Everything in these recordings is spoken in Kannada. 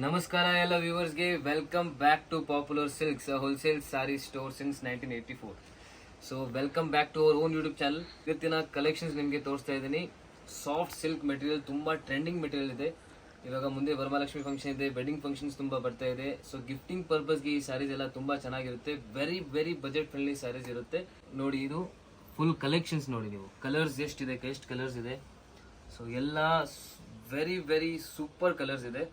ನಮಸ್ಕಾರ ಎಲ್ಲ ವ್ಯೂವರ್ಸ್ಗೆ welcome back to popular silks wholesale sari store since 1984. So welcome back to our own YouTube channel. ಇವತ್ತಿನ ಕಲೆಕ್ಷನ್ಸ್ ನಿಮಗೆ ತೋರಿಸ್ತಾ ಇದ್ದೀನಿ. ಸಾಫ್ಟ್ ಸಿಲ್ಕ್ ಮೆಟೀರಿಯಲ್, ತುಂಬ ಟ್ರೆಂಡಿಂಗ್ ಮೆಟೀರಿಯಲ್ ಇದೆ. ಇವಾಗ ಮುಂದೆ ವರಮಹಾಲಕ್ಷ್ಮಿ ಫಂಕ್ಷನ್ ಇದೆ, ವೆಡ್ಡಿಂಗ್ ಫಂಕ್ಷನ್ಸ್ ತುಂಬ ಬರ್ತಾ ಇದೆ. ಸೊ ಗಿಫ್ಟಿಂಗ್ ಪರ್ಪಸ್ಗೆ ಈ ಸ್ಯಾರೀಸ್ ಎಲ್ಲ ತುಂಬ ಚೆನ್ನಾಗಿರುತ್ತೆ. Very very budget friendly sarees ಇರುತ್ತೆ. ನೋಡಿ, ಇದು ಫುಲ್ ಕಲೆಕ್ಷನ್ಸ್ ನೋಡಿ ನೀವು. ಕಲರ್ಸ್ ಎಷ್ಟಿದೆ, ಎಷ್ಟು ಕಲರ್ಸ್ ಇದೆ. ಸೊ ಎಲ್ಲ ವೆರಿ ವೆರಿ ಸೂಪರ್ ಕಲರ್ಸ್ ಇದೆ.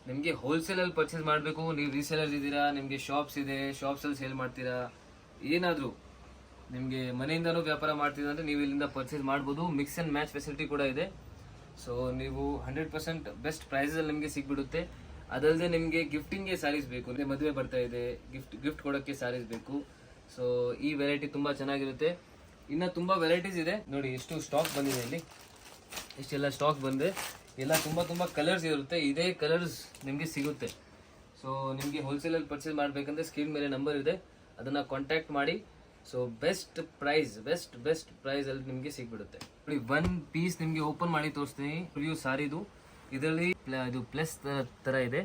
ನಿಮಗೆ ಹೋಲ್ಸೇಲಲ್ಲಿ ಪರ್ಚೇಸ್ ಮಾಡಬೇಕು, ನೀವು ರೀಸೇಲರ್ಸ್ ಇದ್ದೀರಾ, ನಿಮಗೆ ಶಾಪ್ಸ್ ಇದೆ, ಶಾಪ್ಸಲ್ಲಿ ಸೇಲ್ ಮಾಡ್ತೀರಾ, ಏನಾದರೂ ನಿಮಗೆ ಮನೆಯಿಂದನೂ ವ್ಯಾಪಾರ ಮಾಡ್ತೀರಾ ಅಂದರೆ ನೀವು ಇಲ್ಲಿಂದ ಪರ್ಚೇಸ್ ಮಾಡ್ಬೋದು. ಮಿಕ್ಸ್ ಆ್ಯಂಡ್ ಮ್ಯಾಚ್ ಫೆಸಿಲಿಟಿ ಕೂಡ ಇದೆ. ಸೊ ನೀವು 100% ಬೆಸ್ಟ್ ಪ್ರೈಸಲ್ಲಿ ನಿಮಗೆ ಸಿಗ್ಬಿಡುತ್ತೆ. ಅದಲ್ಲದೆ ನಿಮಗೆ ಗಿಫ್ಟಿಂಗ್ಗೆ ಸ್ಯಾರೀಸ್ ಬೇಕು, ಅಂದರೆ ಮದುವೆ ಬರ್ತಾ ಇದೆ, ಗಿಫ್ಟ್ ಕೊಡೋಕ್ಕೆ ಸ್ಯಾರೀಸ್ ಬೇಕು. ಸೊ ಈ ವೆರೈಟಿ ತುಂಬ ಚೆನ್ನಾಗಿರುತ್ತೆ. ಇನ್ನು ತುಂಬ ವೆರೈಟೀಸ್ ಇದೆ ನೋಡಿ. ಎಷ್ಟು ಸ್ಟಾಕ್ ಬಂದಿದೆ ಇಲ್ಲಿ, ಇಷ್ಟೆಲ್ಲ ಸ್ಟಾಕ್ ಬಂದೆ. ಎಲ್ಲ ತುಂಬ ಕಲರ್ಸ್ ಇರುತ್ತೆ. ಇದೇ ಕಲರ್ಸ್ ನಿಮಗೆ ಸಿಗುತ್ತೆ. ಸೊ ನಿಮಗೆ ಹೋಲ್ಸೇಲಲ್ಲಿ ಪರ್ಚೇಸ್ ಮಾಡಬೇಕಂದ್ರೆ ಸ್ಕ್ರೀನ್ ಮೇಲೆ ನಂಬರ್ ಇದೆ, ಅದನ್ನು ಕಾಂಟ್ಯಾಕ್ಟ್ ಮಾಡಿ. ಸೊ ಬೆಸ್ಟ್ ಪ್ರೈಸ್ ಅಲ್ಲಿ ನಿಮಗೆ ಸಿಗ್ಬಿಡುತ್ತೆ. ನೋಡಿ, ಒನ್ ಪೀಸ್ ನಿಮಗೆ ಓಪನ್ ಮಾಡಿ ತೋರಿಸ್ತೀನಿ. ರಿವ್ಯೂ ಸಾರಿದು. ಇದರಲ್ಲಿ ಇದು ಪ್ಲಸ್ ಥರ ಇದೆ.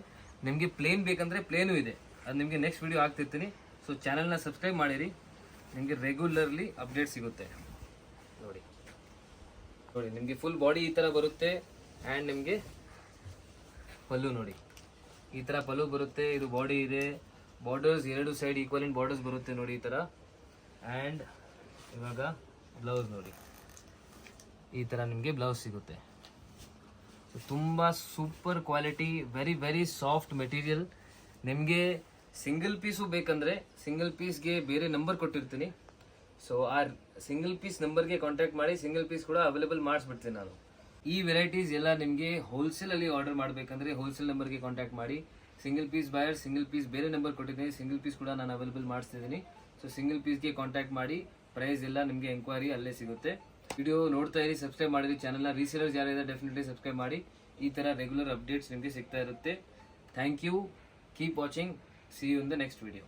ನಿಮಗೆ ಪ್ಲೇನ್ ಬೇಕಂದ್ರೆ ಪ್ಲೇನು ಇದೆ, ಅದು ನಿಮಗೆ ನೆಕ್ಸ್ಟ್ ವಿಡಿಯೋ ಆಗ್ತಿರ್ತೀನಿ. ಸೊ ಚಾನಲ್ನ ಸಬ್ಸ್ಕ್ರೈಬ್ ಮಾಡಿರಿ, ನಿಮಗೆ ರೆಗ್ಯುಲರ್ಲಿ ಅಪ್ಡೇಟ್ ಸಿಗುತ್ತೆ. ನೋಡಿ ನಿಮಗೆ ಫುಲ್ ಬಾಡಿ ಈ ಥರ ಬರುತ್ತೆ. ಆ್ಯಂಡ್ ನಿಮಗೆ ಪಲ್ಲು ನೋಡಿ, ಈ ಥರ ಪಲ್ಲು ಬರುತ್ತೆ. ಇದು ಬಾಡಿ ಇದೆ. ಬಾರ್ಡರ್ಸ್ ಎರಡು ಸೈಡ್ ಈಕ್ವಲೆಂಟ್ ಬಾರ್ಡರ್ಸ್ ಬರುತ್ತೆ ನೋಡಿ ಈ ಥರ. ಆ್ಯಂಡ್ ಇವಾಗ ಬ್ಲೌಸ್ ನೋಡಿ, ಈ ಥರ ನಿಮಗೆ ಬ್ಲೌಸ್ ಸಿಗುತ್ತೆ. ತುಂಬ super quality, very very soft material. ನಿಮಗೆ ಸಿಂಗಲ್ ಪೀಸು ಬೇಕಂದರೆ ಸಿಂಗಲ್ ಪೀಸ್ಗೆ ಬೇರೆ ನಂಬರ್ ಕೊಟ್ಟಿರ್ತೀನಿ. ಸೊ ಆ ಸಿಂಗಲ್ ಪೀಸ್ ನಂಬರ್ಗೆ ಕಾಂಟ್ಯಾಕ್ಟ್ ಮಾಡಿ, ಸಿಂಗಲ್ ಪೀಸ್ ಕೂಡ ಅವೈಲೇಬಲ್ ಮಾಡಿಸ್ಬಿಡ್ತೀನಿ ನಾನು. ಈ ವೆರೈಟೀಸ್ ಎಲ್ಲ ನಿಮಗೆ ಹೋಲ್ಸೇಲಲ್ಲಿ ಆರ್ಡರ್ ಮಾಡಬೇಕಂದ್ರೆ ಹೋಲ್ಸೇಲ್ ನಂಬರ್ಗೆ ಕಾಂಟ್ಯಾಕ್ಟ್ ಮಾಡಿ. Single piece Bayar, single piece ಬೇರೆ ನಂಬರ್ ಕೊಟ್ಟಿದ್ದೀನಿ, ಸಿಂಗಲ್ ಪೀಸ್ ಕೂಡ ನಾನು ಅವೈಲೇಬಲ್ ಮಾಡಿಸ್ತಿದ್ದೀನಿ. ಸೊ ಸಿಂಗಲ್ ಪೀಸ್ಗೆ ಕಾಂಟ್ಯಾಕ್ಟ್ ಮಾಡಿ. ಪ್ರೈಸ್ ಎಲ್ಲ ನಿಮಗೆ ಎಂಕ್ವೈರಿ ಅಲ್ಲೇ ಸಿಗುತ್ತೆ. ವಿಡಿಯೋ ನೋಡ್ತಾ ಇರಿ, ಸಬ್ಸ್ಕ್ರೈಬ್ ಮಾಡಿರಿ ಚಾನಲ್ನ. ರೀಸೇಲರ್ಸ್ ಯಾರಿದೆ ಡೆಫಿನೆಟ್ಲಿ ಸಬ್ಸ್ಕ್ರೈಬ್ ಮಾಡಿ. ಈ ಥರ ರೆಗ್ಯುಲರ್ ಅಪ್ಡೇಟ್ಸ್ ನಿಮಗೆ ಸಿಗ್ತಾ ಇರುತ್ತೆ. Thank you, keep watching, see you in the next video.